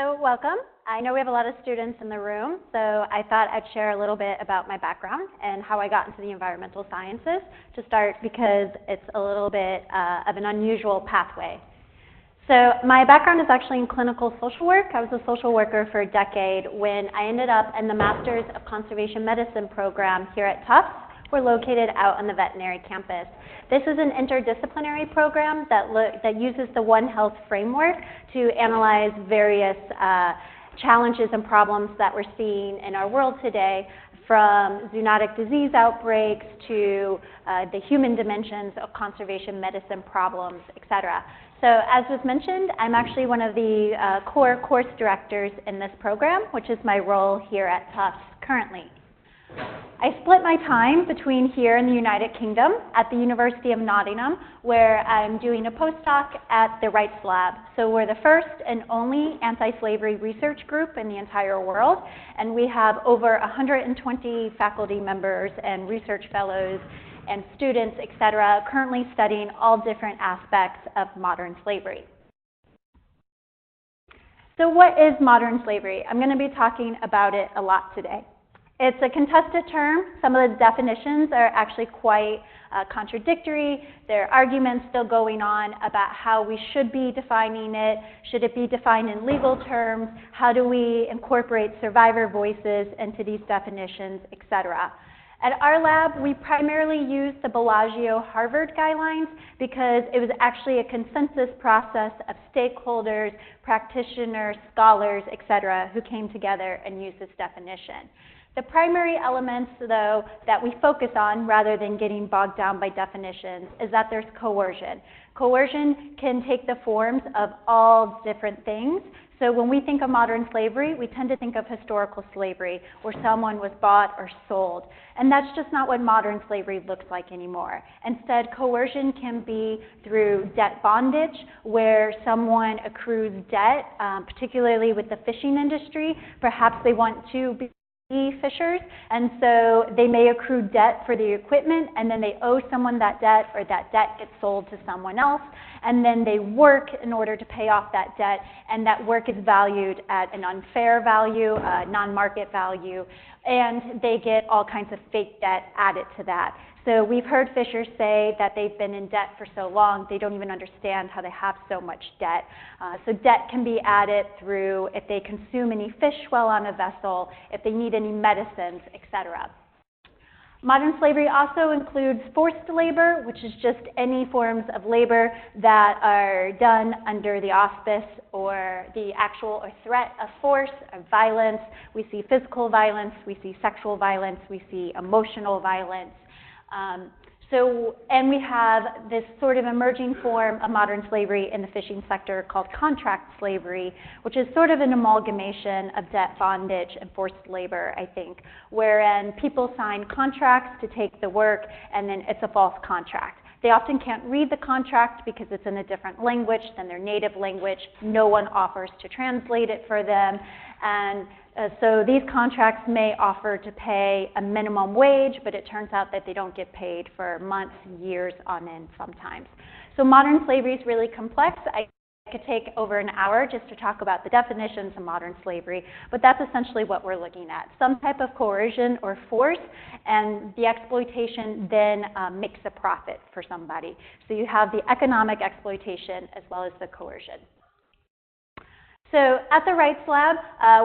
So welcome. I know we have a lot of students in the room, so I thought I'd share a little bit about my background and how I got into the environmental sciences to start, because it's a little bit of an unusual pathway. So my background is actually in clinical social work. I was a social worker for a decade when I ended up in the Masters of Conservation Medicine program here at Tufts. We're located out on the veterinary campus. This is an interdisciplinary program that uses the One Health framework to analyze various challenges and problems that we're seeing in our world today, from zoonotic disease outbreaks to the human dimensions of conservation medicine problems, et cetera. So as was mentioned, I'm actually one of the core course directors in this program, which is my role here at Tufts currently. I split my time between here in the United Kingdom at the University of Nottingham, where I'm doing a postdoc at the Rights Lab. So we're the first and only anti-slavery research group in the entire world, and we have over 120 faculty members and research fellows and students, et cetera, currently studying all different aspects of modern slavery. So what is modern slavery? I'm going to be talking about it a lot today. It's a contested term. Some of the definitions are actually quite contradictory. There are arguments still going on about how we should be defining it. Should it be defined in legal terms? How do we incorporate survivor voices into these definitions, et cetera? At our lab, we primarily use the Bellagio-Harvard guidelines because it was actually a consensus process of stakeholders, practitioners, scholars, et cetera, who came together and used this definition. The primary elements, though, that we focus on, rather than getting bogged down by definitions, is that there's coercion. Coercion can take the forms of all different things. So when we think of modern slavery, we tend to think of historical slavery, where someone was bought or sold. And that's just not what modern slavery looks like anymore. Instead, coercion can be through debt bondage, where someone accrues debt, particularly with the fishing industry. Perhaps they want to be fishers, and so they may accrue debt for the equipment, and then they owe someone that debt, or that debt gets sold to someone else, and then they work in order to pay off that debt, and that work is valued at an unfair value, non-market value, and they get all kinds of fake debt added to that. So we've heard fishers say that they've been in debt for so long, they don't even understand how they have so much debt. So debt can be added through if they consume any fish while on a vessel, if they need any medicines, et cetera. Modern slavery also includes forced labor, which is just any forms of labor that are done under the auspice or the actual or threat of force or violence. We see physical violence, we see sexual violence, we see emotional violence. And we have this sort of emerging form of modern slavery in the fishing sector called contract slavery, which is sort of an amalgamation of debt bondage and forced labor, I think, wherein people sign contracts to take the work, and then it's a false contract. They often can't read the contract because it's in a different language than their native language. No one offers to translate it for them. And so these contracts may offer to pay a minimum wage, but it turns out that they don't get paid for months, years on end sometimes. So modern slavery is really complex. I could take over an hour just to talk about the definitions of modern slavery, but that's essentially what we're looking at. Some type of coercion or force, and the exploitation then makes a profit for somebody. So you have the economic exploitation as well as the coercion. So at the Rights Lab,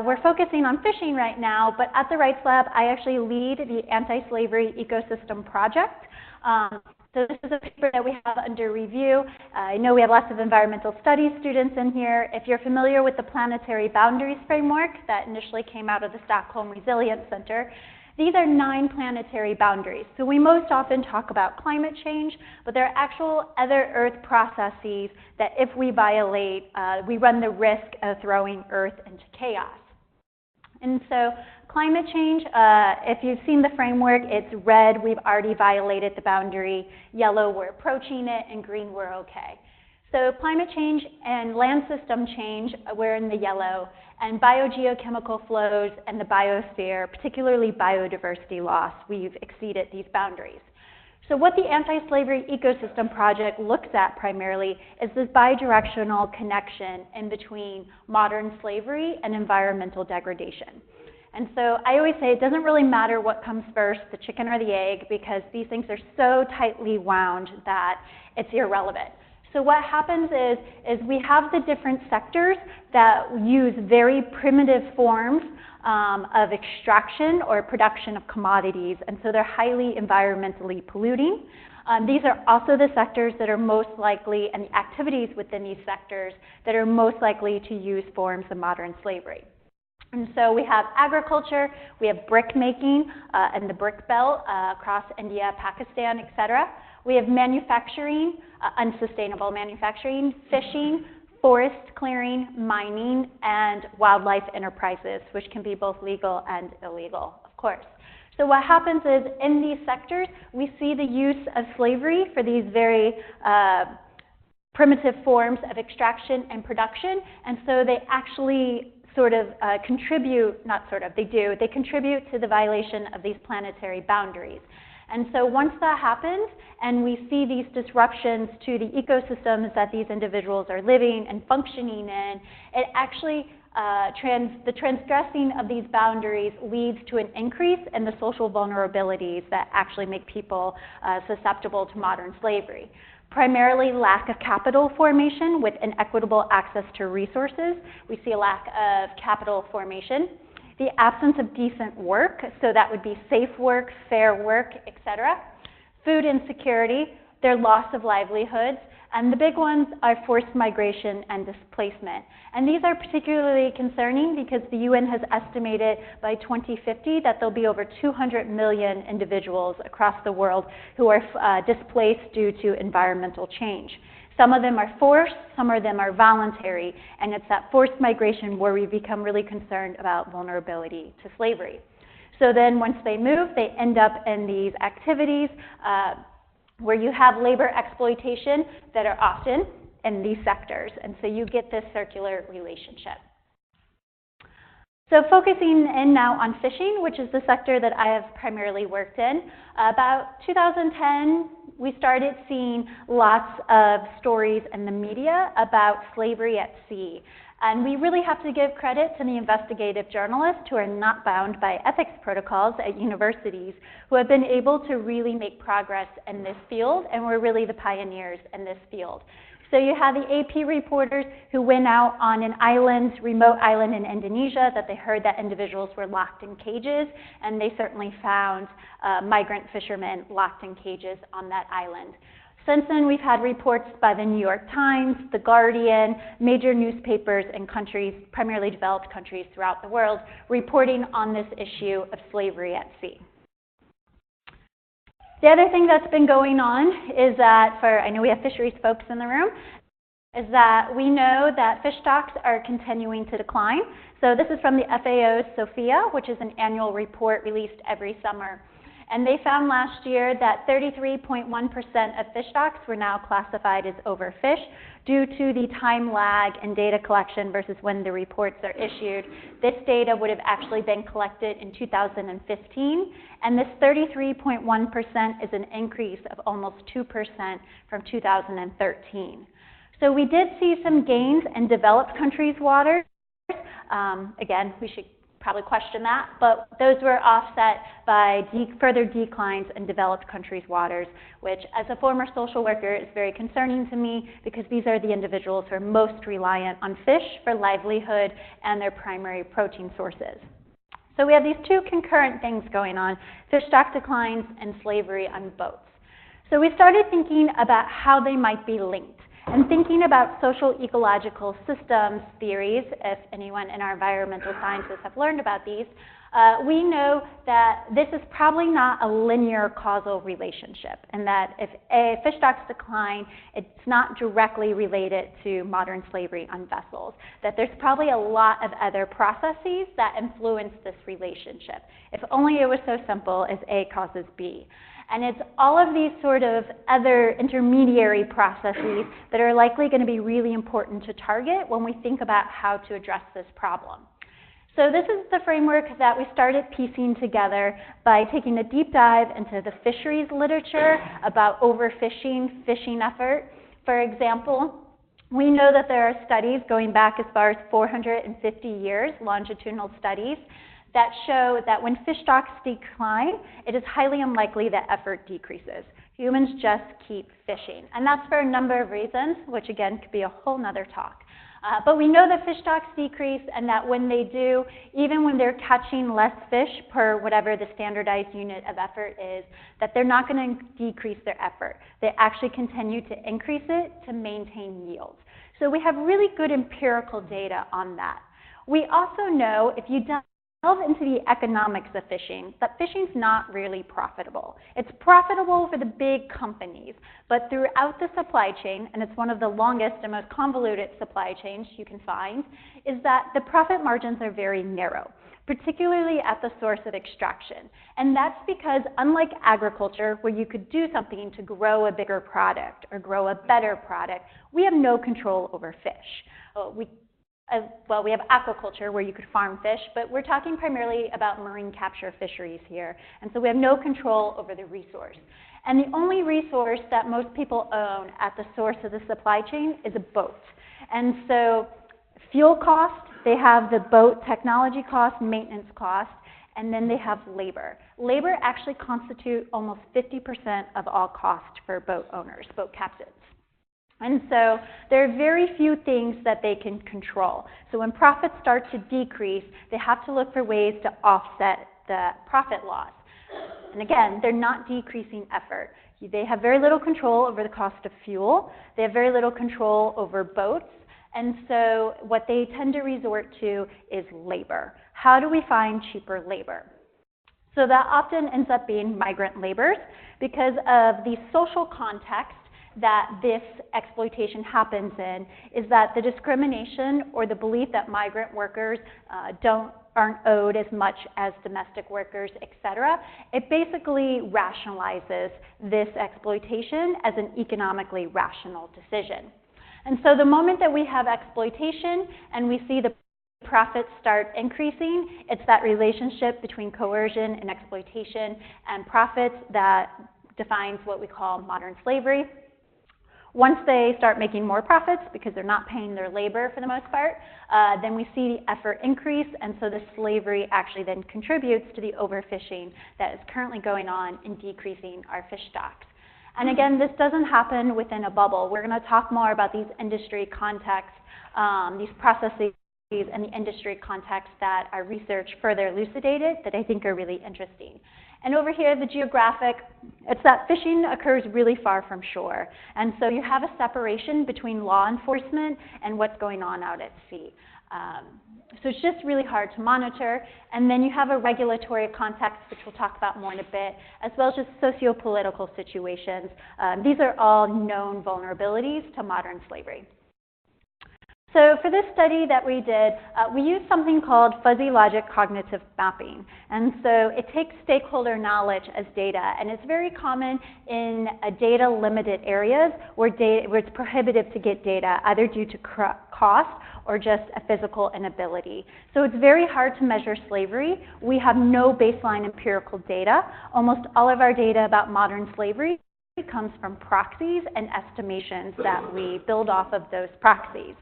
we're focusing on fishing right now, but at the Rights Lab, I actually lead the Anti-Slavery Ecosystem Project. So this is a paper that we have under review. I know we have lots of environmental studies students in here. If you're familiar with the planetary boundaries framework that initially came out of the Stockholm Resilience Center, these are 9 planetary boundaries. So we most often talk about climate change, but there are actual other Earth processes that if we violate, we run the risk of throwing Earth into chaos. And so climate change, if you've seen the framework, it's red, we've already violated the boundary, yellow, we're approaching it, and green, we're okay. So climate change and land system change, we're in the yellow, and biogeochemical flows and the biosphere, particularly biodiversity loss, we've exceeded these boundaries. So what the Anti-Slavery Ecosystem Project looks at primarily is this bidirectional connection in between modern slavery and environmental degradation. And so I always say it doesn't really matter what comes first, the chicken or the egg, because these things are so tightly wound that it's irrelevant. So what happens is we have the different sectors that use very primitive forms of extraction or production of commodities, and so they're highly environmentally polluting. These are also the sectors that are most likely, and the activities within these sectors that are most likely to use forms of modern slavery. And so we have agriculture, we have brick making and the brick belt across India, Pakistan, etc. We have manufacturing, unsustainable manufacturing, fishing, forest clearing, mining, and wildlife enterprises, which can be both legal and illegal, of course. So what happens is in these sectors, we see the use of slavery for these very primitive forms of extraction and production, and so they actually they contribute to the violation of these planetary boundaries. And so once that happens, and we see these disruptions to the ecosystems that these individuals are living and functioning in, it actually, the transgressing of these boundaries leads to an increase in the social vulnerabilities that actually make people susceptible to modern slavery. Primarily lack of capital formation with inequitable access to resources. We see a lack of capital formation. The absence of decent work, so that would be safe work, fair work, etc. Food insecurity, their loss of livelihoods, and the big ones are forced migration and displacement. And these are particularly concerning because the UN has estimated by 2050 that there'll be over 200 million individuals across the world who are displaced due to environmental change. Some of them are forced, some of them are voluntary, and it's that forced migration where we become really concerned about vulnerability to slavery. So then once they move, they end up in these activities where you have labor exploitation that are often in these sectors, and so you get this circular relationship. So focusing in now on fishing, which is the sector that I have primarily worked in, about 2010, we started seeing lots of stories in the media about slavery at sea. And we really have to give credit to the investigative journalists who are not bound by ethics protocols at universities, who have been able to really make progress in this field, and were really the pioneers in this field. So you have the AP reporters who went out on an island, remote island in Indonesia, that they heard that individuals were locked in cages, and they certainly found migrant fishermen locked in cages on that island. Since then, we've had reports by the New York Times, The Guardian, major newspapers in countries, primarily developed countries throughout the world, reporting on this issue of slavery at sea. The other thing that's been going on is that, I know we have fisheries folks in the room, is that we know that fish stocks are continuing to decline. So this is from the FAO's SOFIA, which is an annual report released every summer. And they found last year that 33.1% of fish stocks were now classified as overfished due to the time lag in data collection versus when the reports are issued. This data would have actually been collected in 2015, and this 33.1% is an increase of almost 2% from 2013. So we did see some gains in developed countries' waters. Again, we should probably question that, but those were offset by further declines in developed countries' waters, which as a former social worker is very concerning to me because these are the individuals who are most reliant on fish for livelihood and their primary protein sources. So we have these two concurrent things going on, fish stock declines and slavery on boats. So we started thinking about how they might be linked. And thinking about social ecological systems theories, if anyone in our environmental sciences have learned about these, we know that this is probably not a linear causal relationship, and that if fish stocks decline, it's not directly related to modern slavery on vessels, that there's probably a lot of other processes that influence this relationship. If only it was so simple as A causes B. And it's all of these sort of other intermediary processes that are likely going to be really important to target when we think about how to address this problem. So this is the framework that we started piecing together by taking a deep dive into the fisheries literature about overfishing, fishing effort. For example, we know that there are studies going back as far as 450 years, longitudinal studies, that show that when fish stocks decline, it is highly unlikely that effort decreases. Humans just keep fishing. And that's for a number of reasons, which again could be a whole nother talk. But we know that fish stocks decrease, and that when they do, even when they're catching less fish per whatever the standardized unit of effort is, that they're not going to decrease their effort. They actually continue to increase it to maintain yields. So we have really good empirical data on that. We also know, if you delve into the economics of fishing, that fishing's not really profitable. It's profitable for the big companies, but throughout the supply chain, and it's one of the longest and most convoluted supply chains you can find, is that the profit margins are very narrow, particularly at the source of extraction. And that's because, unlike agriculture, where you could do something to grow a bigger product or grow a better product, we have no control over fish. We have aquaculture where you could farm fish, but we're talking primarily about marine capture fisheries here. And so we have no control over the resource. And the only resource that most people own at the source of the supply chain is a boat. And so fuel cost, they have the boat technology cost, maintenance cost, and then they have labor. Labor actually constitutes almost 50% of all cost for boat owners, boat captains. And so there are very few things that they can control. So when profits start to decrease, they have to look for ways to offset the profit loss. And again, they're not decreasing effort. They have very little control over the cost of fuel. They have very little control over boats. And so what they tend to resort to is labor. How do we find cheaper labor? So that often ends up being migrant laborers because of the social context that this exploitation happens in, is that the discrimination or the belief that migrant workers aren't owed as much as domestic workers, et cetera, it basically rationalizes this exploitation as an economically rational decision. And so the moment that we have exploitation and we see the profits start increasing, it's that relationship between coercion and exploitation and profits that defines what we call modern slavery. Once they start making more profits, because they're not paying their labor for the most part, then we see the effort increase, and so the slavery actually then contributes to the overfishing that is currently going on in decreasing our fish stocks. And again, this doesn't happen within a bubble. We're going to talk more about these industry contexts, these processes and the industry context that our research further elucidated that I think are really interesting. And over here, the geographic, it's that fishing occurs really far from shore. And so you have a separation between law enforcement and what's going on out at sea. So it's just really hard to monitor. And then you have a regulatory context, which we'll talk about more in a bit, as well as just socio-political situations. These are all known vulnerabilities to modern slavery. So for this study that we did, we used something called fuzzy logic cognitive mapping. And so it takes stakeholder knowledge as data, and it's very common in data limited areas where it's prohibitive to get data, either due to cost or just a physical inability. So it's very hard to measure slavery. We have no baseline empirical data. Almost all of our data about modern slavery comes from proxies and estimations that we build off of those proxies.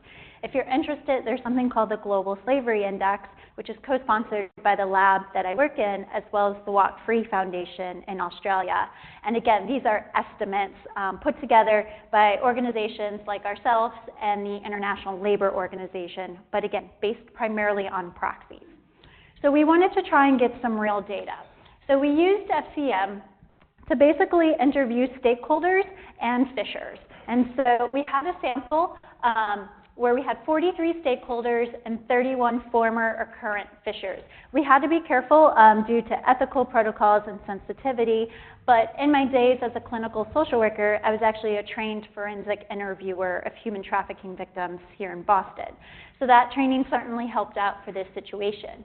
If you're interested, there's something called the Global Slavery Index, which is co-sponsored by the lab that I work in, as well as the Walk Free Foundation in Australia. And again, these are estimates put together by organizations like ourselves and the International Labor Organization, but again, based primarily on proxies. So we wanted to try and get some real data. So we used FCM to basically interview stakeholders and fishers. And so we had a sample where we had 43 stakeholders and 31 former or current fishers. We had to be careful due to ethical protocols and sensitivity, but in my days as a clinical social worker, I was actually a trained forensic interviewer of human trafficking victims here in Boston. So that training certainly helped out for this situation.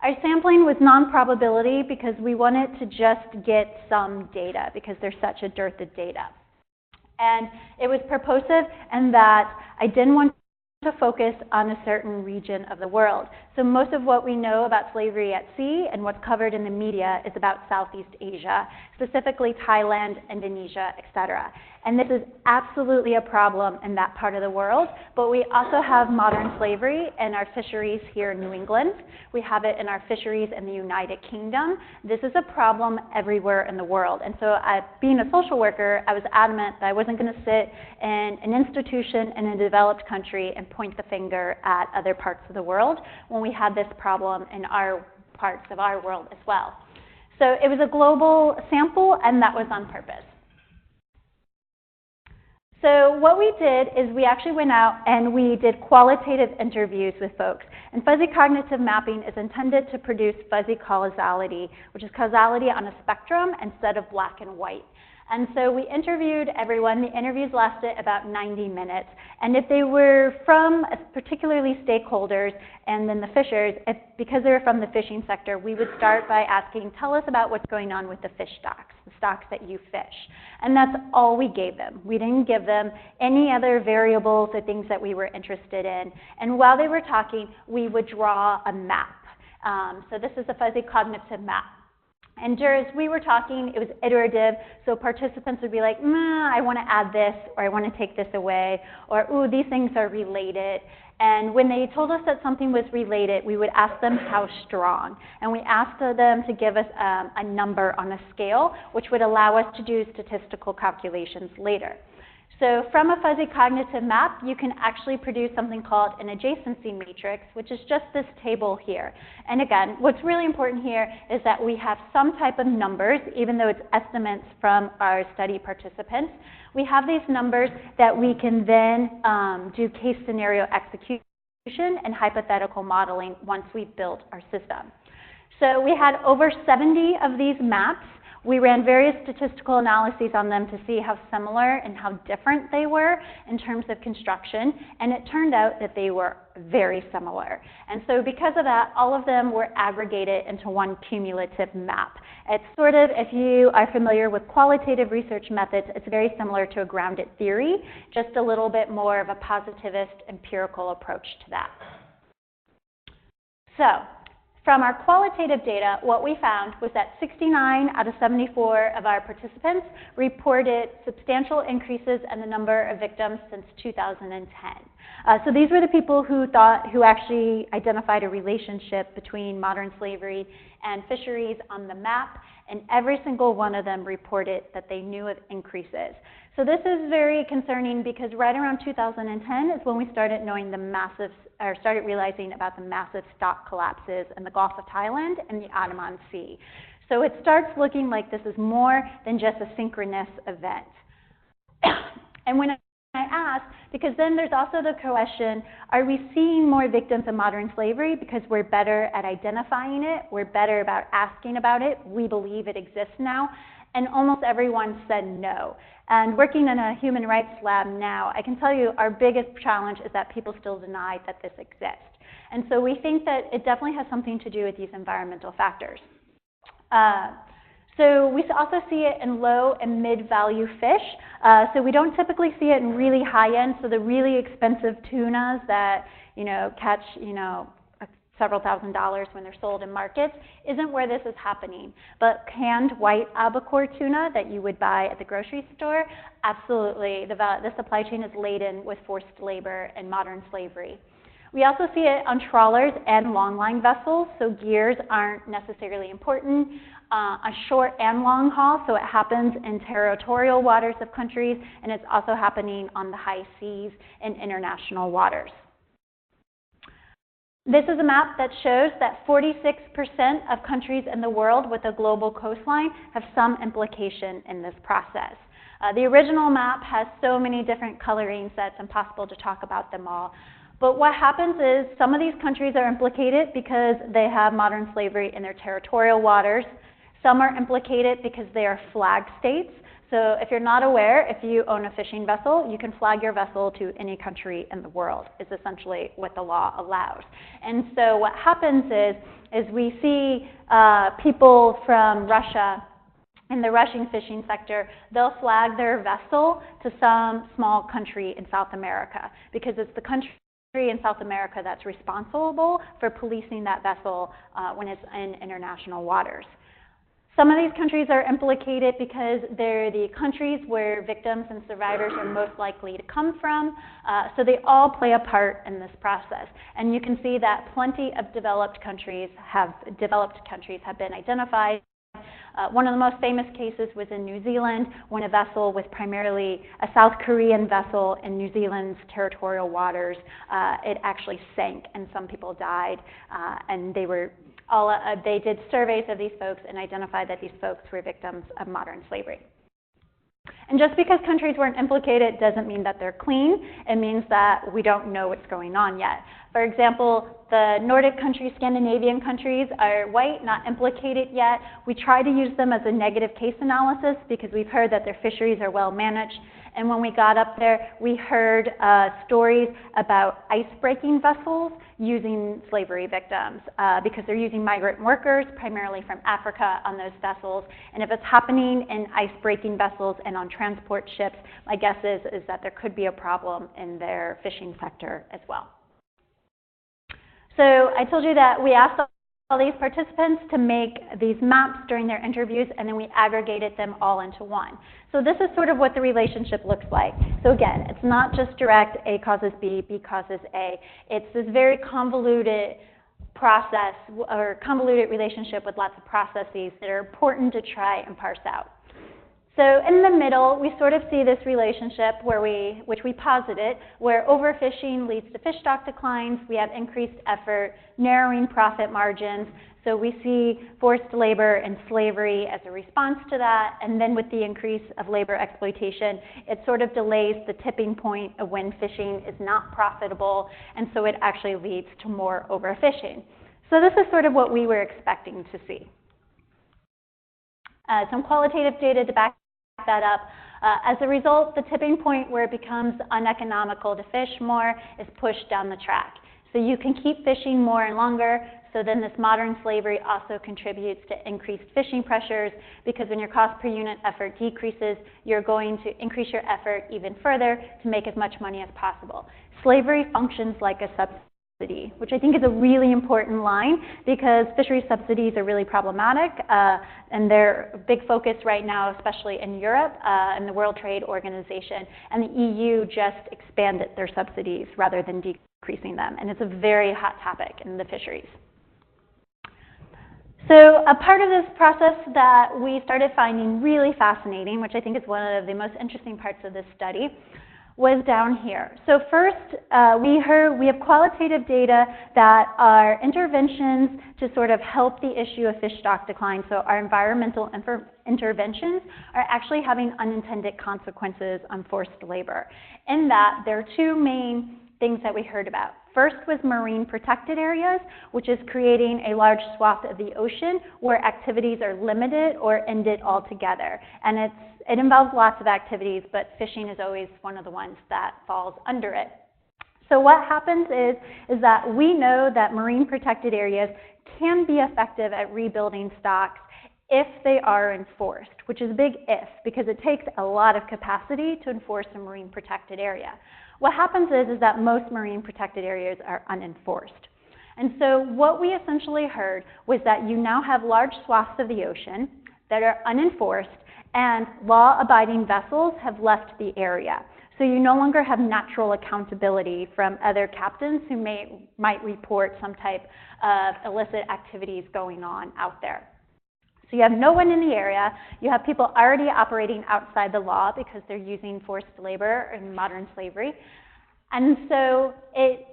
Our sampling was non-probability because we wanted to just get some data because there's such a dearth of data. And it was purposive in that I didn't want to focus on a certain region of the world. So most of what we know about slavery at sea and what's covered in the media is about Southeast Asia, specifically Thailand, Indonesia, etc. And this is absolutely a problem in that part of the world, but we also have modern slavery in our fisheries here in New England. We have it in our fisheries in the United Kingdom. This is a problem everywhere in the world. And so being a social worker, I was adamant that I wasn't going to sit in an institution in a developed country and point the finger at other parts of the world when we had this problem in our parts of our world as well. So it was a global sample, and that was on purpose. So what we did is we actually went out and we did qualitative interviews with folks. And fuzzy cognitive mapping is intended to produce fuzzy causality, which is causality on a spectrum instead of black and white. And so we interviewed everyone. The interviews lasted about 90 minutes. And if they were from, particularly stakeholders and then the fishers, because they were from the fishing sector, we would start by asking, tell us about what's going on with the fish stocks, the stocks that you fish. And that's all we gave them. We didn't give them any other variables or things that we were interested in. And while they were talking, we would draw a map. So this is a fuzzy cognitive map. And as we were talking, it was iterative, so participants would be like, I want to add this, or I want to take this away, or, ooh, these things are related. And when they told us that something was related, we would ask them how strong. And we asked them to give us a number on a scale, which would allow us to do statistical calculations later. So from a fuzzy cognitive map, you can actually produce something called an adjacency matrix, which is just this table here. And again, what's really important here is that we have some type of numbers, even though it's estimates from our study participants. We have these numbers that we can then do case scenario execution and hypothetical modeling once we've built our system. So we had over 70 of these maps. We ran various statistical analyses on them to see how similar and how different they were in terms of construction, and it turned out that they were very similar. And so because of that, all of them were aggregated into one cumulative map. It's sort of, if you are familiar with qualitative research methods, it's very similar to a grounded theory, just a little bit more of a positivist empirical approach to that. So, from our qualitative data, what we found was that 69 out of 74 of our participants reported substantial increases in the number of victims since 2010. So these were the people who actually identified a relationship between modern slavery and fisheries on the map, and every single one of them reported that they knew of increases. So this is very concerning because right around 2010 is when we started knowing started realizing about the massive stock collapses in the Gulf of Thailand and the Andaman Sea. So it starts looking like this is more than just a synchronous event. And when I ask, because then there's also the question, are we seeing more victims of modern slavery because we're better at identifying it, we're better about asking about it, we believe it exists now? And almost everyone said no. And working in a human rights lab now, I can tell you our biggest challenge is that people still deny that this exists. And so we think that it definitely has something to do with these environmental factors. So we also see it in low and mid-value fish. So we don't typically see it in really high-end, so the really expensive tunas that catch several $1,000s when they're sold in markets isn't where this is happening. But canned white albacore tuna that you would buy at the grocery store, absolutely, the supply chain is laden with forced labor and modern slavery. We also see it on trawlers and longline vessels, so gears aren't necessarily important. On short and long haul, so it happens in territorial waters of countries, and it's also happening on the high seas in international waters. This is a map that shows that 46% of countries in the world with a global coastline have some implication in this process. The original map has so many different colorings that it's impossible to talk about them all. But what happens is some of these countries are implicated because they have modern slavery in their territorial waters. Some are implicated because they are flag states. So if you're not aware, if you own a fishing vessel, you can flag your vessel to any country in the world, is essentially what the law allows. And so what happens is we see people from Russia in the Russian fishing sector, they'll flag their vessel to some small country in South America because it's the country in South America that's responsible for policing that vessel when it's in international waters. Some of these countries are implicated because they're the countries where victims and survivors are most likely to come from, so they all play a part in this process. And you can see that plenty of developed countries have been identified. One of the most famous cases was in New Zealand, when a vessel was primarily a South Korean vessel in New Zealand's territorial waters. It actually sank and some people died, and they did surveys of these folks and identified that these folks were victims of modern slavery. And just because countries weren't implicated doesn't mean that they're clean. It means that we don't know what's going on yet. For example, the Nordic countries, Scandinavian countries are white, not implicated yet. We try to use them as a negative case analysis because we've heard that their fisheries are well managed. And when we got up there, we heard stories about ice-breaking vessels using slavery victims because they're using migrant workers, primarily from Africa, on those vessels. And if it's happening in ice-breaking vessels and on transport ships, my guess is that there could be a problem in their fishing sector as well. So I told you that we asked all these participants to make these maps during their interviews, and then we aggregated them all into one. So this is sort of what the relationship looks like. So again, it's not just direct A causes B, B causes A. It's this very convoluted process or convoluted relationship with lots of processes that are important to try and parse out. So in the middle, we sort of see this relationship which we posited, where overfishing leads to fish stock declines. We have increased effort, narrowing profit margins. So we see forced labor and slavery as a response to that. And then with the increase of labor exploitation, it sort of delays the tipping point of when fishing is not profitable. And so it actually leads to more overfishing. So this is sort of what we were expecting to see. Some qualitative data to back that up. As a result, the tipping point where it becomes uneconomical to fish more is pushed down the track. So you can keep fishing more and longer, so then this modern slavery also contributes to increased fishing pressures, because when your cost per unit effort decreases, you're going to increase your effort even further to make as much money as possible. Slavery functions like a subsidy, which I think is a really important line, because fisheries subsidies are really problematic, and they're a big focus right now, especially in Europe and the World Trade Organization. And the EU just expanded their subsidies rather than decreasing them, and it's a very hot topic in the fisheries. So a part of this process that we started finding really fascinating, which I think is one of the most interesting parts of this study, was down here. So first, we have qualitative data that our interventions to sort of help the issue of fish stock decline, so our environmental interventions, are actually having unintended consequences on forced labor. In that, there are two main things that we heard about. First was marine protected areas, which is creating a large swath of the ocean where activities are limited or ended altogether. And it involves lots of activities, but fishing is always one of the ones that falls under it. So what happens is that we know that marine protected areas can be effective at rebuilding stocks if they are enforced, which is a big if, because it takes a lot of capacity to enforce a marine protected area. What happens is that most marine protected areas are unenforced. And so what we essentially heard was that you now have large swaths of the ocean that are unenforced, and law-abiding vessels have left the area. So you no longer have natural accountability from other captains who might report some type of illicit activities going on out there. So you have no one in the area. You have people already operating outside the law because they're using forced labor in modern slavery. And so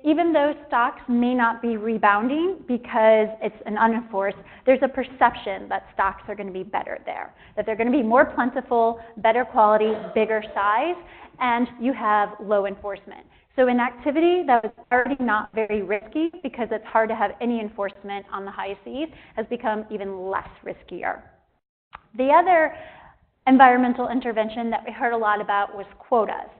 even though stocks may not be rebounding because it's an unenforced, there's a perception that stocks are going to be better there, that they're going to be more plentiful, better quality, bigger size, and you have low enforcement. So an activity that was already not very risky, because it's hard to have any enforcement on the high seas, has become even less riskier. The other environmental intervention that we heard a lot about was quotas.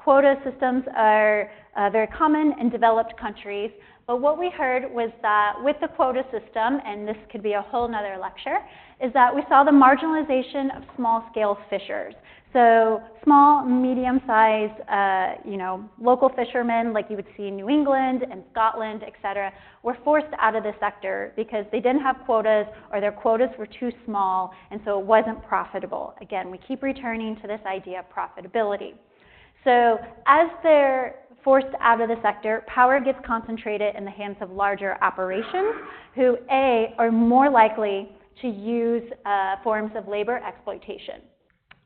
Quota systems are very common in developed countries, but what we heard was that with the quota system, and this could be a whole nother lecture, is that we saw the marginalization of small-scale fishers. So small, medium-sized, local fishermen like you would see in New England and Scotland, et cetera, were forced out of the sector because they didn't have quotas or their quotas were too small, and so it wasn't profitable. Again, we keep returning to this idea of profitability. So as they're forced out of the sector, power gets concentrated in the hands of larger operations who, A, are more likely to use forms of labor exploitation.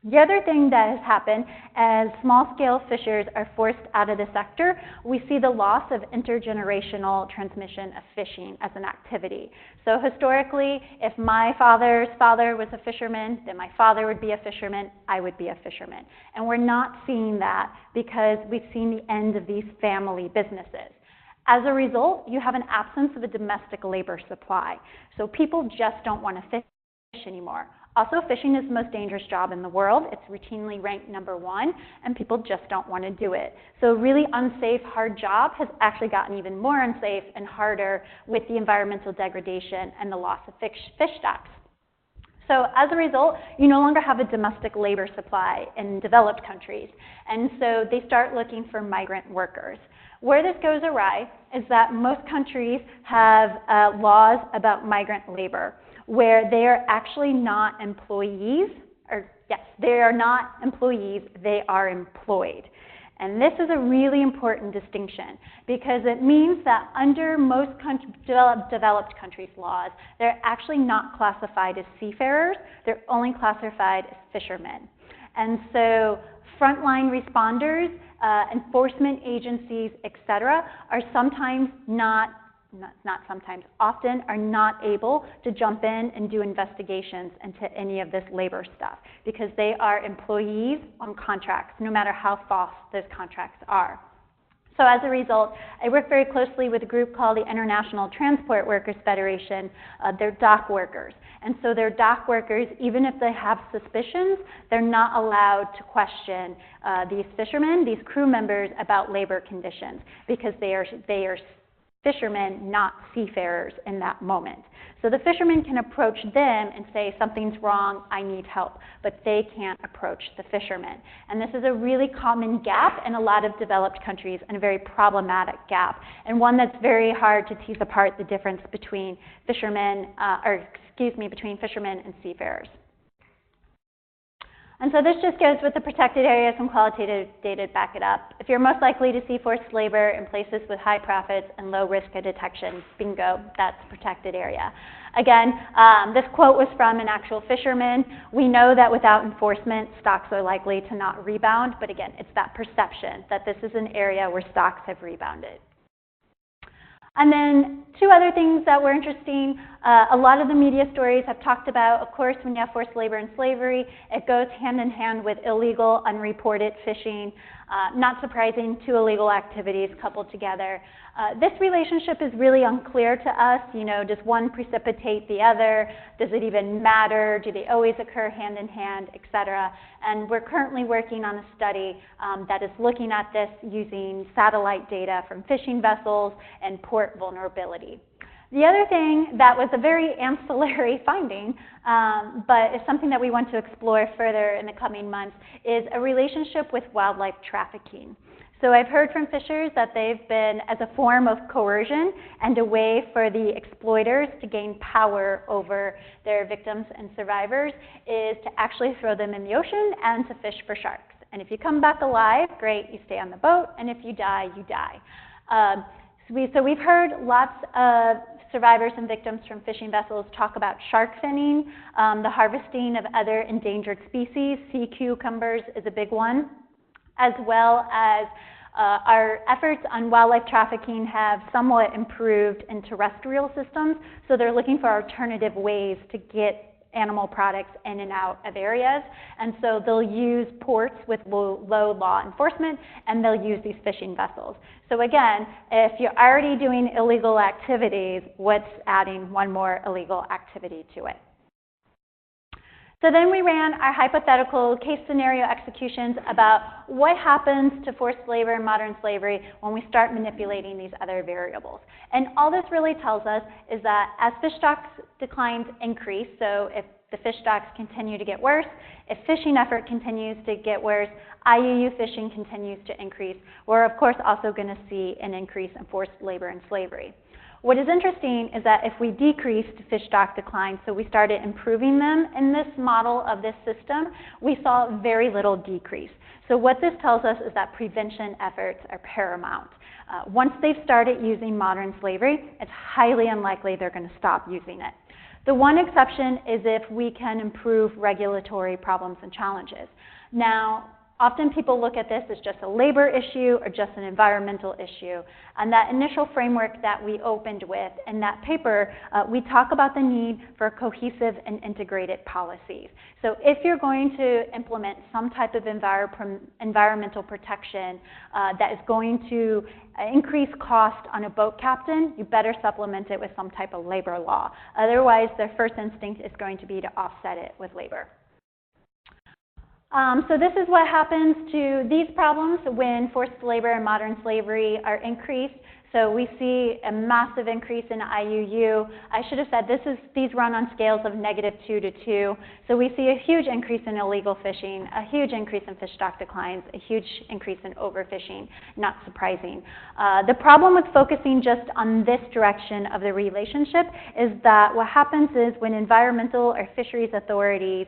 The other thing that has happened as small-scale fishers are forced out of the sector, we see the loss of intergenerational transmission of fishing as an activity. So historically, if my father's father was a fisherman, then my father would be a fisherman, I would be a fisherman. And we're not seeing that because we've seen the end of these family businesses. As a result, you have an absence of a domestic labor supply. So people just don't want to fish anymore. Also, fishing is the most dangerous job in the world. It's routinely ranked #1, and people just don't want to do it. So a really unsafe, hard job has actually gotten even more unsafe and harder with the environmental degradation and the loss of fish stocks. So as a result, you no longer have a domestic labor supply in developed countries, and so they start looking for migrant workers. Where this goes awry is that most countries have laws about migrant labor, where they are actually not employees, or yes, they are not employees, they are employed. And this is a really important distinction because it means that under most developed countries' laws, they're actually not classified as seafarers, they're only classified as fishermen. And so frontline responders, enforcement agencies, et cetera, are sometimes often are not able to jump in and do investigations into any of this labor stuff because they are employees on contracts, no matter how false those contracts are. So as a result, I work very closely with a group called the International Transport Workers Federation. They're dock workers. And so they're dock workers, even if they have suspicions, they're not allowed to question these fishermen, these crew members about labor conditions because they are fishermen, not seafarers in that moment. So the fishermen can approach them and say, something's wrong, I need help, but they can't approach the fishermen. And this is a really common gap in a lot of developed countries and a very problematic gap, and one that's very hard to tease apart the difference between fishermen, between fishermen and seafarers. And so this just goes with the protected areas, and qualitative data to back it up. If you're most likely to see forced labor in places with high profits and low risk of detection, bingo, that's a protected area. Again, this quote was from an actual fisherman. We know that without enforcement, stocks are likely to not rebound, but again, it's that perception that this is an area where stocks have rebounded. And then two other things that were interesting. A lot of the media stories have talked about, of course, when you have forced labor and slavery, it goes hand in hand with illegal, unreported fishing. Not surprising, two illegal activities coupled together. This relationship is really unclear to us. Does one precipitate the other? Does it even matter? Do they always occur hand in hand, et cetera? And we're currently working on a study that is looking at this using satellite data from fishing vessels and port vulnerability. The other thing that was a very ancillary finding, but is something that we want to explore further in the coming months, is a relationship with wildlife trafficking. So I've heard from fishers that they've been, as a form of coercion and a way for the exploiters to gain power over their victims and survivors, is to actually throw them in the ocean and to fish for sharks. And if you come back alive, great, you stay on the boat, and if you die, you die. So we've heard lots of survivors and victims from fishing vessels talk about shark finning, the harvesting of other endangered species. Sea cucumbers is a big one, as well as our efforts on wildlife trafficking have somewhat improved in terrestrial systems. So they're looking for alternative ways to get animal products in and out of areas. And so they'll use ports with low law enforcement, and they'll use these fishing vessels. So again, if you're already doing illegal activities, what's adding one more illegal activity to it? So then we ran our hypothetical case scenario executions about what happens to forced labor and modern slavery when we start manipulating these other variables. And all this really tells us is that as fish stocks declines increase, so if the fish stocks continue to get worse, if fishing effort continues to get worse, IUU fishing continues to increase, we're of course also going to see an increase in forced labor and slavery. What is interesting is that if we decreased fish stock decline, so we started improving them in this model of this system, we saw very little decrease. So what this tells us is that prevention efforts are paramount. Once they've started using modern slavery, it's highly unlikely they're going to stop using it. The one exception is if we can improve regulatory problems and challenges. Now, often people look at this as just a labor issue or just an environmental issue. And that initial framework that we opened with in that paper, we talk about the need for cohesive and integrated policies. So if you're going to implement some type of environmental protection that is going to increase cost on a boat captain, you better supplement it with some type of labor law. Otherwise, their first instinct is going to be to offset it with labor. So this is what happens to these problems when forced labor and modern slavery are increased. So we see a massive increase in IUU. I should have said these run on scales of -2 to 2. So we see a huge increase in illegal fishing, a huge increase in fish stock declines, a huge increase in overfishing, not surprising. The problem with focusing just on this direction of the relationship is that what happens is when environmental or fisheries authorities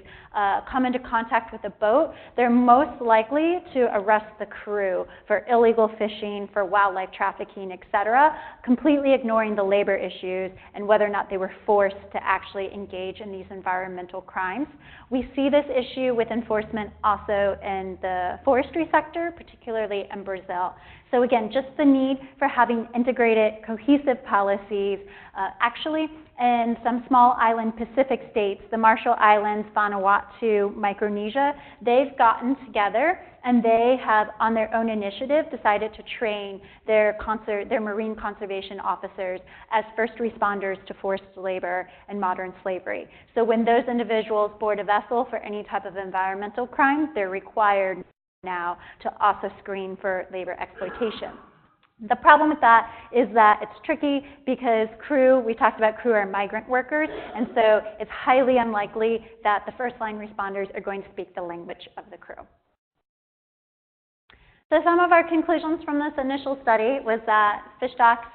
come into contact with a boat, they're most likely to arrest the crew for illegal fishing, for wildlife trafficking, etc., completely ignoring the labor issues and whether or not they were forced to actually engage in these environmental crimes. We see this issue with enforcement also in the forestry sector, particularly in Brazil. So again, just the need for having integrated, cohesive policies. Actually, in some small island Pacific states, the Marshall Islands, Vanuatu, Micronesia, they've gotten together and they have, on their own initiative, decided to train their marine conservation officers as first responders to forced labor and modern slavery. So when those individuals board a vessel for any type of environmental crime, they're required now to also screen for labor exploitation. The problem with that is that it's tricky because crew, we talked about crew are migrant workers, and so it's highly unlikely that the first line responders are going to speak the language of the crew. So some of our conclusions from this initial study was that fish stocks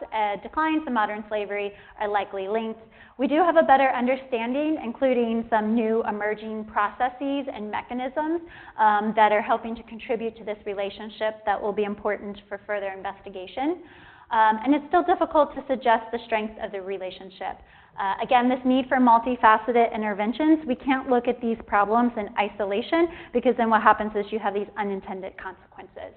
declines in modern slavery are likely linked. We do have a better understanding, including some new emerging processes and mechanisms that are helping to contribute to this relationship that will be important for further investigation. And it's still difficult to suggest the strength of the relationship. Again, this need for multifaceted interventions, we can't look at these problems in isolation because then what happens is you have these unintended consequences.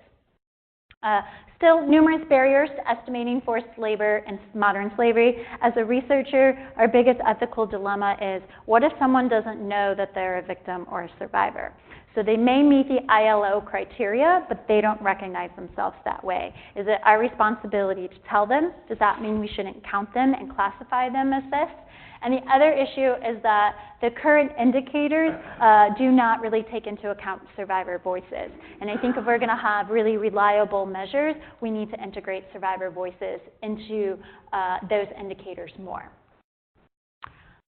Still, numerous barriers to estimating forced labor and modern slavery. As a researcher, our biggest ethical dilemma is, what if someone doesn't know that they're a victim or a survivor? So they may meet the ILO criteria, but they don't recognize themselves that way. Is it our responsibility to tell them? Does that mean we shouldn't count them and classify them as this? And the other issue is that the current indicators do not really take into account survivor voices. And I think if we're going to have really reliable measures, we need to integrate survivor voices into those indicators more.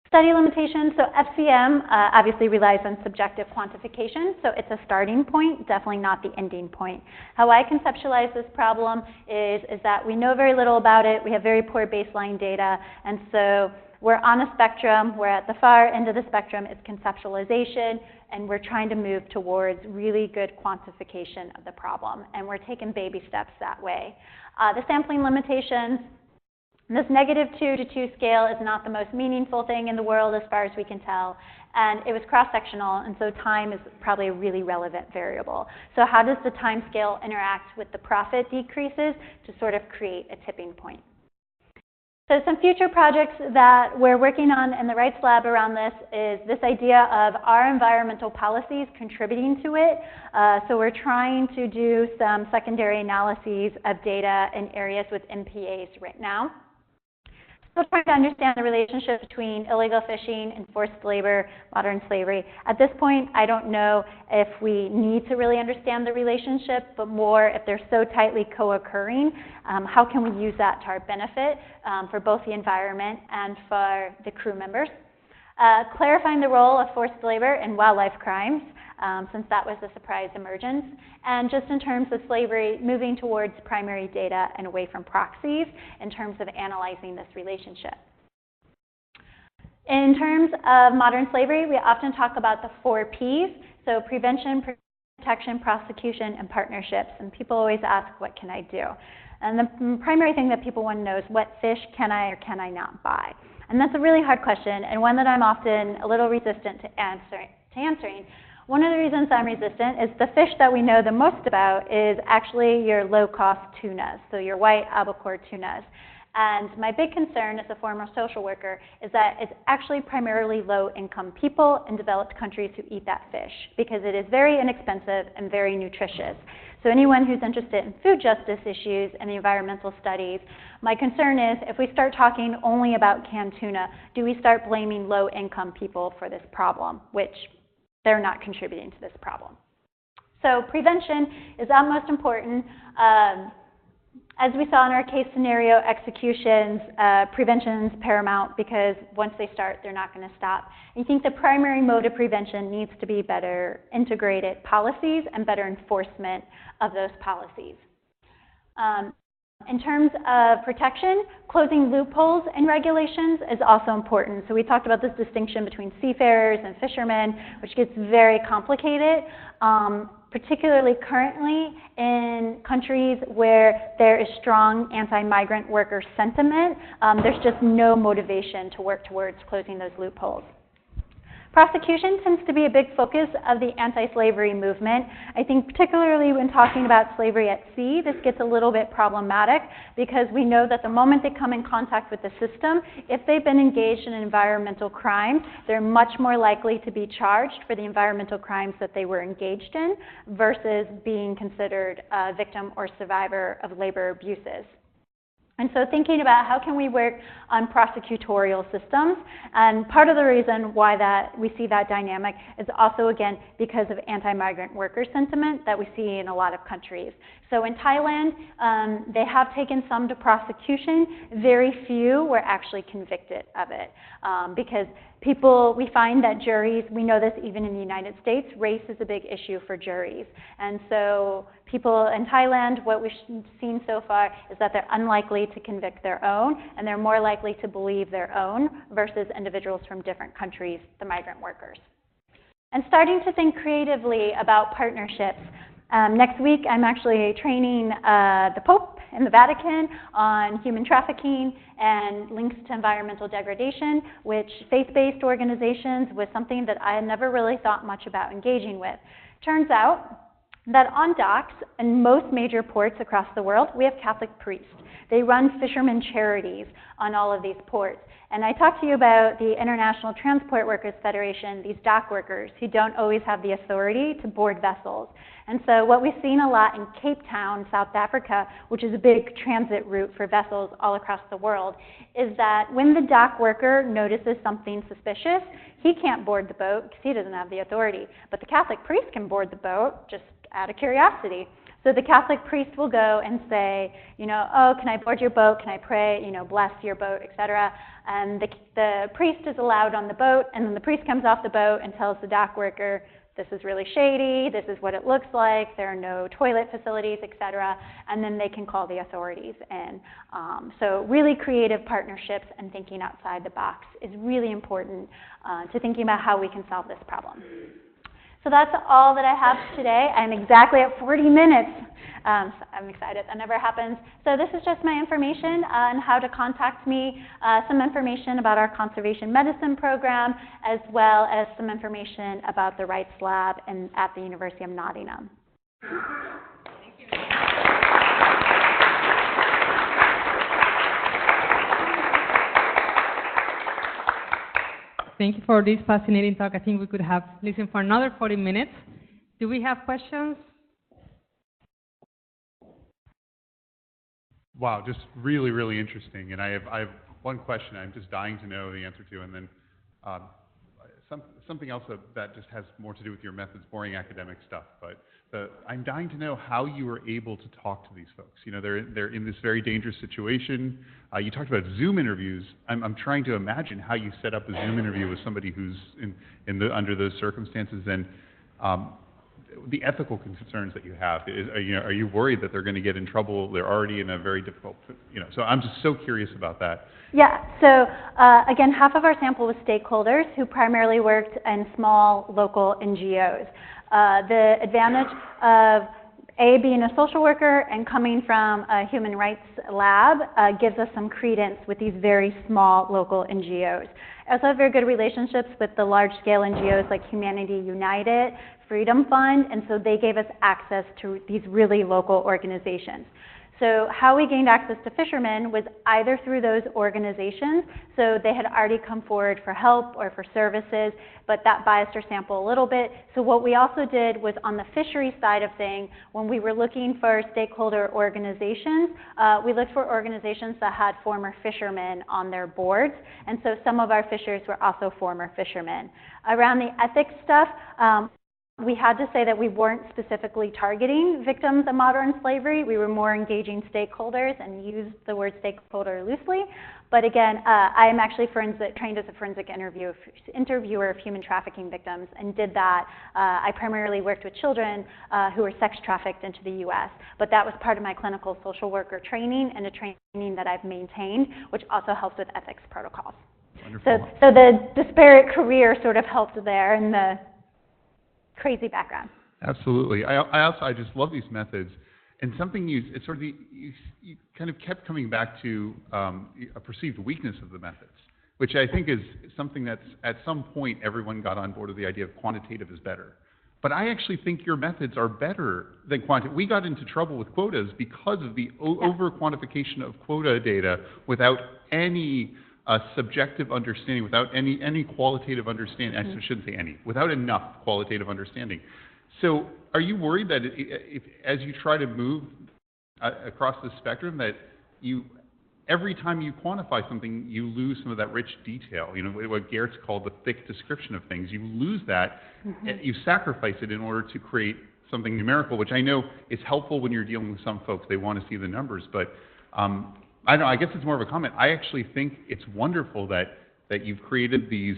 Study limitations, so FCM obviously relies on subjective quantification, so it's a starting point, definitely not the ending point. How I conceptualize this problem is that we know very little about it, we have very poor baseline data, and so we're on a spectrum, we're at the far end of the spectrum, it's conceptualization, and we're trying to move towards really good quantification of the problem, and we're taking baby steps that way. The sampling limitations, this -2 to 2 scale is not the most meaningful thing in the world as far as we can tell, and it was cross-sectional, and so time is probably a really relevant variable. So how does the time scale interact with the profit decreases to sort of create a tipping point? So some future projects that we're working on in the Rights Lab around this is this idea of our environmental policies contributing to it. So we're trying to do some secondary analyses of data in areas with MPAs right now. Still trying to understand the relationship between illegal fishing and forced labor, modern slavery. At this point, I don't know if we need to really understand the relationship, but more if they're so tightly co-occurring, how can we use that to our benefit for both the environment and for the crew members? clarifying the role of forced labor in wildlife crimes, since that was a surprise emergence, and just in terms of slavery, moving towards primary data and away from proxies in terms of analyzing this relationship. In terms of modern slavery, we often talk about the 4 Ps, so prevention, protection, prosecution, and partnerships. And people always ask, what can I do? And the primary thing that people want to know is, what fish can I or can I not buy? And that's a really hard question, and one that I'm often a little resistant to answering. One of the reasons I'm resistant is the fish that we know the most about is actually your low-cost tunas, so your white albacore tunas. And my big concern as a former social worker is that it's actually primarily low-income people in developed countries who eat that fish, because it is very inexpensive and very nutritious. So anyone who's interested in food justice issues and the environmental studies, my concern is, if we start talking only about canned tuna, do we start blaming low-income people for this problem, which they're not contributing to this problem. So prevention is utmost important. As we saw in our case scenario executions, prevention is paramount, because once they start, they're not going to stop. I think the primary mode of prevention needs to be better integrated policies and better enforcement of those policies. In terms of protection, closing loopholes in regulations is also important. So we talked about this distinction between seafarers and fishermen, which gets very complicated. Particularly currently in countries where there is strong anti-migrant worker sentiment, there's just no motivation to work towards closing those loopholes. Prosecution tends to be a big focus of the anti-slavery movement. I think particularly when talking about slavery at sea, this gets a little bit problematic, because we know that the moment they come in contact with the system, if they've been engaged in environmental crimes, they're much more likely to be charged for the environmental crimes that they were engaged in versus being considered a victim or survivor of labor abuses. And so thinking about how can we work on prosecutorial systems, and part of the reason why we see that dynamic is also, again, because of anti-migrant worker sentiment that we see in a lot of countries. So in Thailand, they have taken some to prosecution. Very few were actually convicted of it, because we find that juries, we know this even in the United States, race is a big issue for juries. And so people in Thailand, what we've seen so far is that they're unlikely to convict their own, and they're more likely to believe their own versus individuals from different countries, the migrant workers. And starting to think creatively about partnerships. Next week, I'm actually training the Pope in the Vatican on human trafficking and links to environmental degradation, which faith-based organizations was something that I had never really thought much about engaging with. Turns out that on docks in most major ports across the world, we have Catholic priests. They run fishermen charities on all of these ports. And I talked to you about the International Transport Workers Federation, these dock workers who don't always have the authority to board vessels. And so what we've seen a lot in Cape Town, South Africa, which is a big transit route for vessels all across the world, is that when the dock worker notices something suspicious, he can't board the boat because he doesn't have the authority. But the Catholic priest can board the boat just out of curiosity. So the Catholic priest will go and say, oh, can I board your boat? Can I pray, bless your boat, etc. And the priest is allowed on the boat, and then the priest comes off the boat and tells the dock worker, this is really shady, this is what it looks like, there are no toilet facilities, etc. And then they can call the authorities in. So really creative partnerships and thinking outside the box is really important to thinking about how we can solve this problem. So that's all that I have today. I'm exactly at 40 minutes. So I'm excited. That never happens. So this is just my information on how to contact me, some information about our conservation medicine program, as well as some information about the Rights Lab at the University of Nottingham. Thank you for this fascinating talk. I think we could have listened for another 40 minutes. Do we have questions? Wow, just really, really interesting. And I have one question I'm just dying to know the answer to, and then something else that just has more to do with your methods, boring academic stuff, but I'm dying to know how you were able to talk to these folks. You know, they're in this very dangerous situation. You talked about Zoom interviews. I'm trying to imagine how you set up a Zoom interview with somebody who's under those circumstances, and the ethical concerns that you have. Are you worried that they're going to get in trouble? They're already in a very difficult, so I'm just so curious about that. Yeah, so again, half of our sample was stakeholders who primarily worked in small local NGOs. The advantage of being a social worker and coming from a human rights lab gives us some credence with these very small local NGOs. I also have very good relationships with the large-scale NGOs like Humanity United, Freedom Fund, and so they gave us access to these really local organizations. So how we gained access to fishermen was either through those organizations, so they had already come forward for help or for services, but that biased our sample a little bit. So what we also did was on the fishery side of things, when we were looking for stakeholder organizations, we looked for organizations that had former fishermen on their boards, and so some of our fishers were also former fishermen. Around the ethics stuff, we had to say that we weren't specifically targeting victims of modern slavery. We were more engaging stakeholders and used the word stakeholder loosely. But again, I am actually trained as a forensic interviewer of human trafficking victims and did that. I primarily worked with children who were sex trafficked into the US, but that was part of my clinical social worker training and a training that I've maintained, which also helps with ethics protocols. Wonderful. So the disparate career sort of helped there and the crazy background. Absolutely. I just love these methods, and something you kind of kept coming back to a perceived weakness of the methods, which I think is something that's at some point everyone got on board with the idea of quantitative is better. But I actually think your methods are better than quantitative. We got into trouble with quotas because of the over quantification of quota data without any subjective understanding, without any qualitative understanding. I shouldn't say any, without enough qualitative understanding. So are you worried that if as you try to move across the spectrum, that every time you quantify something, you lose some of that rich detail, what Gertz called the thick description of things? You lose that, you sacrifice it in order to create something numerical, which I know is helpful when you're dealing with some folks. They want to see the numbers, but I don't know, I guess it's more of a comment. I actually think it's wonderful that you've created these,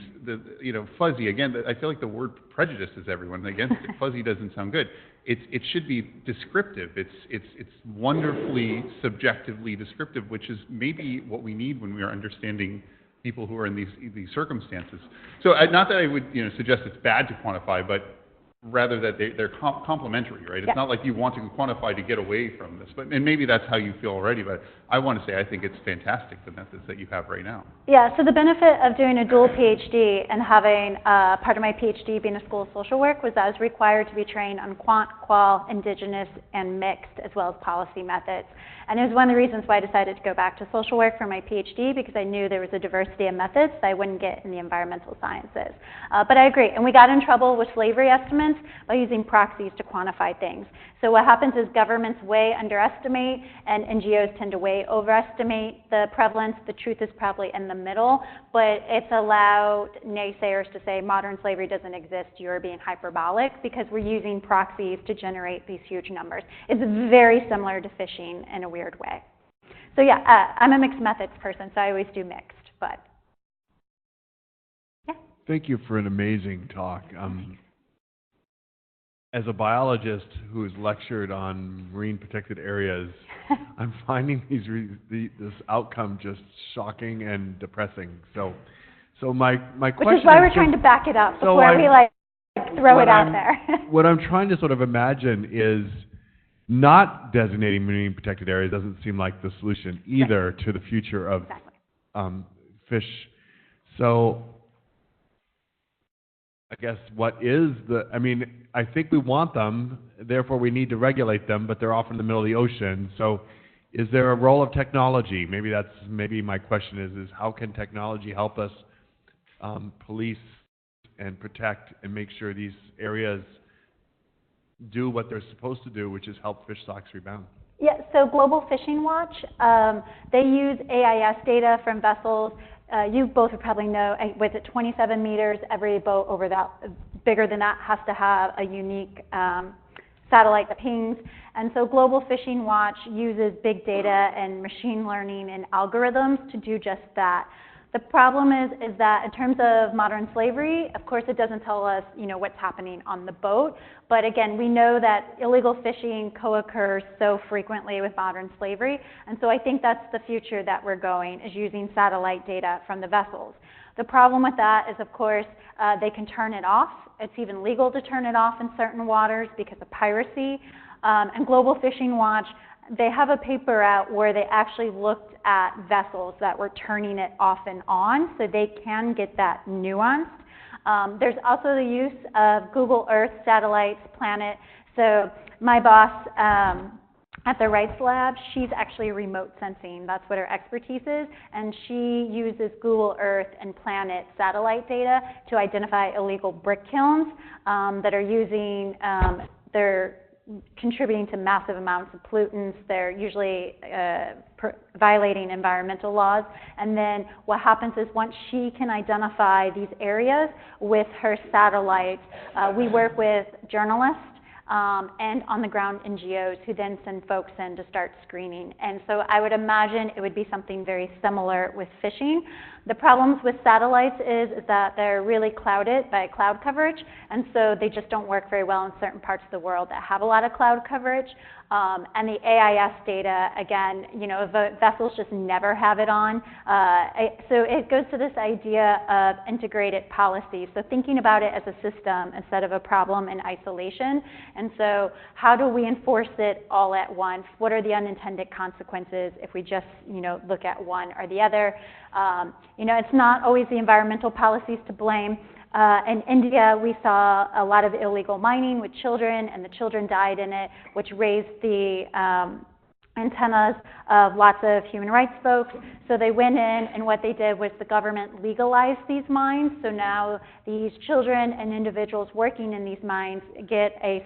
fuzzy, again, I feel like the word prejudice is everyone against it. Fuzzy doesn't sound good. It should be descriptive. It's wonderfully subjectively descriptive, which is maybe what we need when we are understanding people who are in these circumstances. So not that I would suggest it's bad to quantify, but rather that they're complementary, right? It's not like you want to quantify to get away from this, and maybe that's how you feel already, but I want to say I think it's fantastic, the methods that you have right now. Yeah, so the benefit of doing a dual PhD and having part of my PhD being a school of social work was that I was required to be trained on quant, qual, indigenous, and mixed, as well as policy methods. And it was one of the reasons why I decided to go back to social work for my PhD, because I knew there was a diversity of methods that I wouldn't get in the environmental sciences. But I agree, and we got in trouble with slavery estimates by using proxies to quantify things. So what happens is governments way underestimate and NGOs tend to way overestimate the prevalence. The truth is probably in the middle, but it's allowed naysayers to say modern slavery doesn't exist, you're being hyperbolic, because we're using proxies to generate these huge numbers. It's very similar to fishing in a weird way. So yeah, I'm a mixed methods person, so I always do mixed, but yeah. Thank you for an amazing talk. As a biologist who has lectured on marine protected areas, I'm finding this outcome just shocking and depressing. So my question Which is why we're trying to back it up before we throw it out there. What I'm trying to sort of imagine is not designating marine protected areas doesn't seem like the solution either to the future of fish. So I guess I think we want them, therefore we need to regulate them, but they're off in the middle of the ocean. So is there a role of technology? Maybe my question is how can technology help us police and protect and make sure these areas do what they're supposed to do, which is help fish stocks rebound? Yeah, so Global Fishing Watch, they use AIS data from vessels you both would probably know, was it 27 meters? Every boat over that, bigger than that, has to have a unique satellite that pings. And so Global Fishing Watch uses big data and machine learning and algorithms to do just that. The problem is that in terms of modern slavery, of course it doesn't tell us, what's happening on the boat. But again, we know that illegal fishing co-occurs so frequently with modern slavery. And so I think that's the future that we're going, is using satellite data from the vessels. The problem with that is, of course, they can turn it off. It's even legal to turn it off in certain waters because of piracy. And Global Fishing Watch, they have a paper out where they actually looked at vessels that were turning it off and on, so they can get that nuanced. There's also the use of Google Earth satellites, Planet. So my boss at the Rice Lab, she's actually remote sensing. That's what her expertise is. And she uses Google Earth and Planet satellite data to identify illegal brick kilns that are using, they're contributing to massive amounts of pollutants. They're usually violating environmental laws. And then what happens is once she can identify these areas with her satellites, we work with journalists and on-the-ground NGOs who then send folks in to start screening. And so I would imagine it would be something very similar with fishing. The problems with satellites is that they're really clouded by cloud coverage, and so they just don't work very well in certain parts of the world that have a lot of cloud coverage. And the AIS data, again, the vessels just never have it on. So it goes to this idea of integrated policy. So thinking about it as a system instead of a problem in isolation. And so how do we enforce it all at once? What are the unintended consequences if we just, look at one or the other? It's not always the environmental policies to blame. In India, we saw a lot of illegal mining with children, and the children died in it, which raised the antennas of lots of human rights folks. So they went in, and what they did was the government legalized these mines. So now these children and individuals working in these mines get a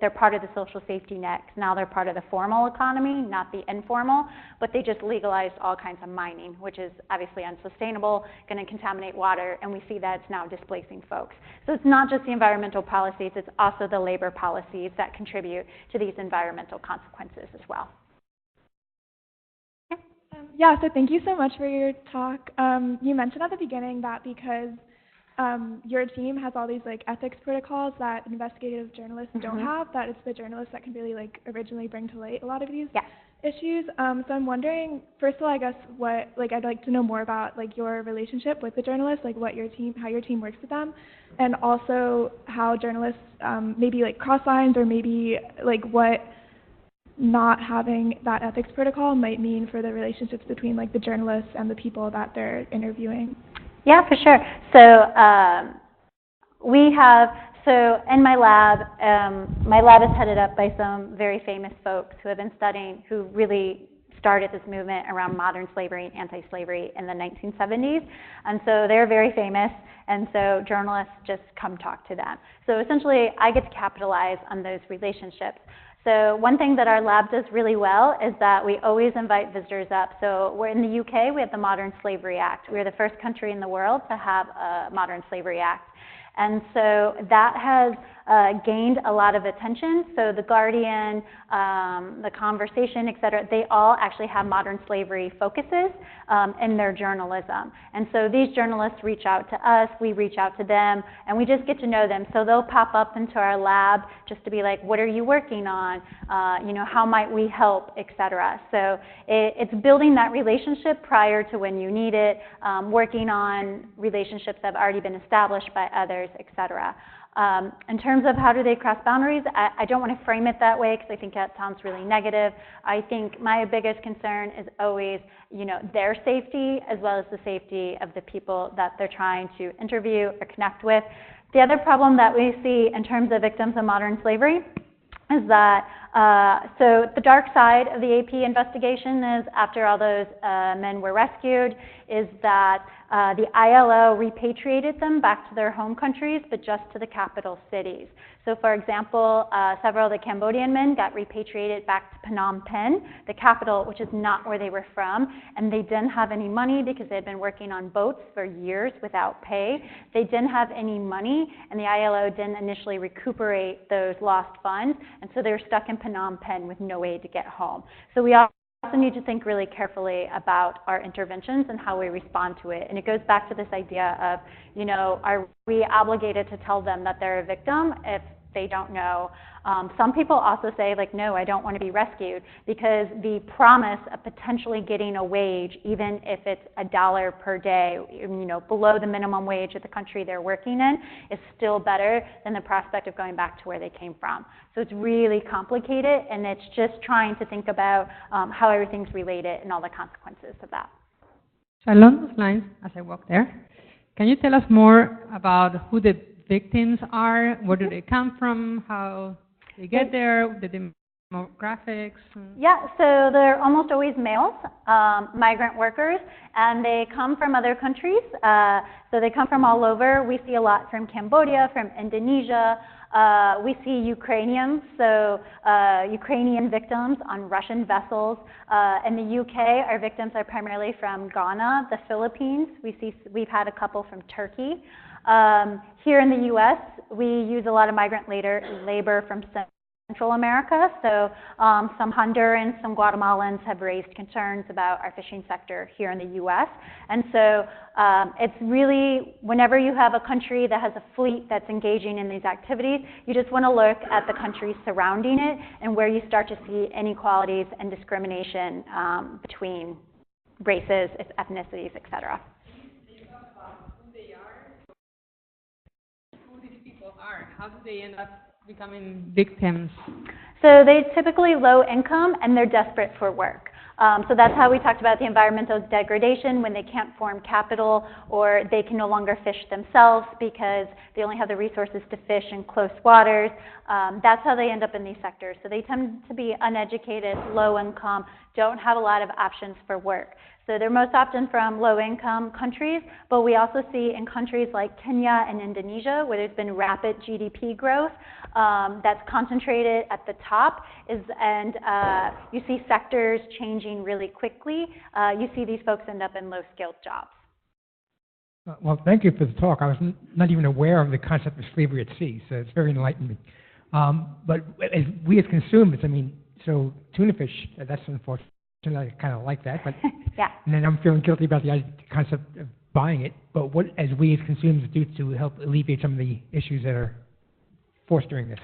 they're part of the social safety net. Now they're part of the formal economy, not the informal, but they just legalized all kinds of mining, which is obviously unsustainable, going to contaminate water, and we see that it's now displacing folks. So it's not just the environmental policies, it's also the labor policies that contribute to these environmental consequences as well. Yeah, so thank you so much for your talk. You mentioned at the beginning that because your team has all these ethics protocols that investigative journalists don't have, that it's the journalists that can really originally bring to light a lot of these issues. So I'm wondering, first of all, I guess I'd like to know more about your relationship with the journalists, how your team works with them, and also how journalists maybe cross lines, or maybe what not having that ethics protocol might mean for the relationships between the journalists and the people that they're interviewing. Yeah, for sure. So so in my lab is headed up by some very famous folks who have been studying, who really started this movement around modern slavery and anti-slavery in the 1970s. And so they're very famous, and so journalists just come talk to them. So essentially, I get to capitalize on those relationships. So one thing that our lab does really well is that we always invite visitors up. So we're in the UK, we have the Modern Slavery Act. We're the first country in the world to have a Modern Slavery Act. And so that has gained a lot of attention. So The Guardian, The Conversation, et cetera, they all actually have modern slavery focuses in their journalism. And so these journalists reach out to us, we reach out to them, and we just get to know them. So they'll pop up into our lab just to be like, what are you working on? How might we help, et cetera. So it's building that relationship prior to when you need it, working on relationships that have already been established by others, et cetera. In terms of how do they cross boundaries, I don't want to frame it that way because I think that sounds really negative. I think my biggest concern is always, their safety as well as the safety of the people that they're trying to interview or connect with. The other problem that we see in terms of victims of modern slavery is that So the dark side of the AP investigation is, after all those men were rescued, is that the ILO repatriated them back to their home countries, but just to the capital cities. So for example, several of the Cambodian men got repatriated back to Phnom Penh, the capital, which is not where they were from, and they didn't have any money because they had been working on boats for years without pay. They didn't have any money, and the ILO didn't initially recuperate those lost funds, and so they were stuck in Phnom Penh with no way to get home. So we also need to think really carefully about our interventions and how we respond to it. And it goes back to this idea of, you know, are we obligated to tell them that they're a victim if they don't know? Some people also say, like, no, I don't want to be rescued, because the promise of potentially getting a wage, even if it's $1 per day, you know, below the minimum wage of the country they're working in, is still better than the prospect of going back to where they came from. So it's really complicated, and it's just trying to think about how everything's related and all the consequences of that. So along those lines, as I walk there, can you tell us more about who the victims are? Where do they come from? How they get there? The demographics? Yeah, so they're almost always males, migrant workers, and they come from other countries. So they come from all over. We see a lot from Cambodia, from Indonesia. We see Ukrainians, so Ukrainian victims on Russian vessels. In the UK, our victims are primarily from Ghana, the Philippines. We've had a couple from Turkey. Here in the US, we use a lot of migrant labor from Central America. So some Hondurans, some Guatemalans have raised concerns about our fishing sector here in the US. And so it's really, whenever you have a country that has a fleet that's engaging in these activities, you just want to look at the countries surrounding it and where you start to see inequalities and discrimination between races, ethnicities, et cetera. How do they end up becoming victims? So they're typically low income and they're desperate for work. So that's how we talked about the environmental degradation, when they can't form capital or they can no longer fish themselves because they only have the resources to fish in close waters. That's how they end up in these sectors. So they tend to be uneducated, low income, don't have a lot of options for work. So they're most often from low-income countries, but we also see in countries like Kenya and Indonesia, where there's been rapid GDP growth that's concentrated at the top, and you see sectors changing really quickly. You see these folks end up in low-skilled jobs. Well, thank you for the talk. I was not even aware of the concept of slavery at sea, so it's very enlightening. But as we as consumers, I mean, so tuna fish, that's unfortunate. I kind of like that, but yeah. And then I'm feeling guilty about the concept of buying it. But what, as we as consumers, do to help alleviate some of the issues that are fostering this?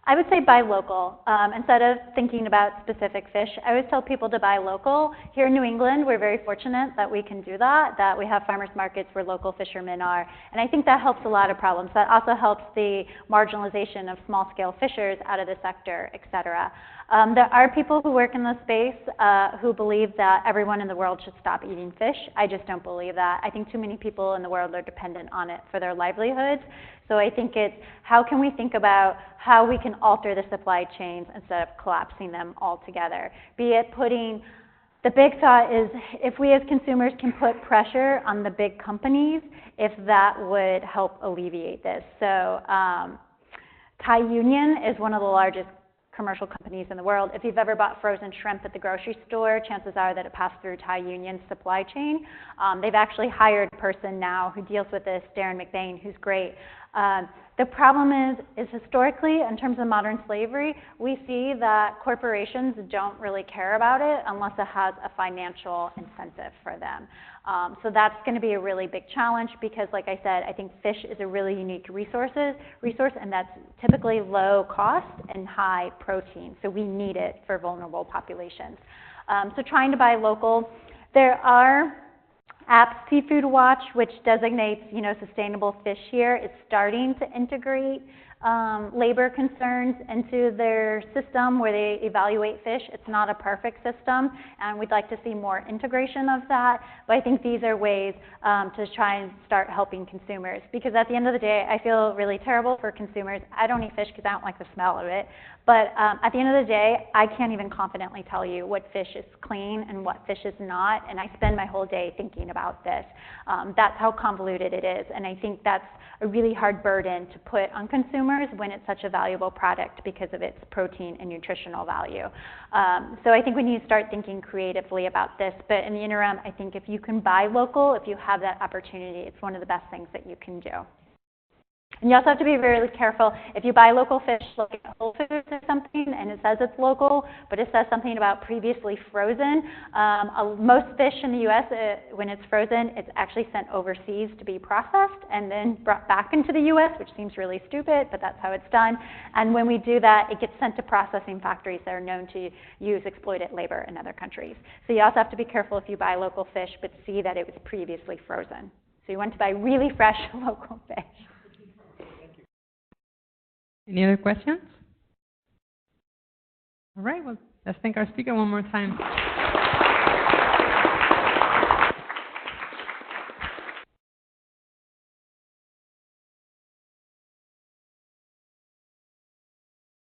I would say buy local. Instead of thinking about specific fish, I always tell people to buy local. Here in New England, we're very fortunate that we can do that we have farmers markets where local fishermen are. And I think that helps a lot of problems. That also helps the marginalization of small-scale fishers out of the sector, et cetera. There are people who work in the space who believe that everyone in the world should stop eating fish. I just don't believe that. I think too many people in the world are dependent on it for their livelihoods. So I think it's how can we think about how we can alter the supply chains instead of collapsing them altogether. Be it putting, the big thought is if we as consumers can put pressure on the big companies, if that would help alleviate this. So Thai Union is one of the largest commercial companies in the world. If you've ever bought frozen shrimp at the grocery store, chances are that it passed through Thai Union's supply chain. They've actually hired a person now who deals with this, Darren McBain, who's great. The problem is historically, in terms of modern slavery, we see that corporations don't really care about it unless it has a financial incentive for them. So that's going to be a really big challenge because, like I said, I think fish is a really unique resource, and that's typically low cost and high protein. So we need it for vulnerable populations. So trying to buy local. There are App Seafood Watch, which designates, sustainable fish here, is starting to integrate labor concerns into their system where they evaluate fish. It's not a perfect system, and we'd like to see more integration of that. But I think these are ways to try and start helping consumers. Because at the end of the day, I feel really terrible for consumers. I don't eat fish because I don't like the smell of it. But at the end of the day, I can't even confidently tell you what fish is clean and what fish is not, and I spend my whole day thinking about this. That's how convoluted it is, and I think that's a really hard burden to put on consumers when it's such a valuable product because of its protein and nutritional value. So I think we need to start thinking creatively about this, but in the interim, I think if you can buy local, if you have that opportunity, it's one of the best things that you can do. And you also have to be really careful. If you buy local fish, like at Whole Foods or something, and it says it's local, but it says something about previously frozen. Most fish in the U.S., when it's frozen, it's actually sent overseas to be processed and then brought back into the U.S., which seems really stupid, but that's how it's done. And when we do that, it gets sent to processing factories that are known to use exploited labor in other countries. So you also have to be careful if you buy local fish, but see that it was previously frozen. So you want to buy really fresh local fish. Any other questions? All right, well, let's thank our speaker one more time.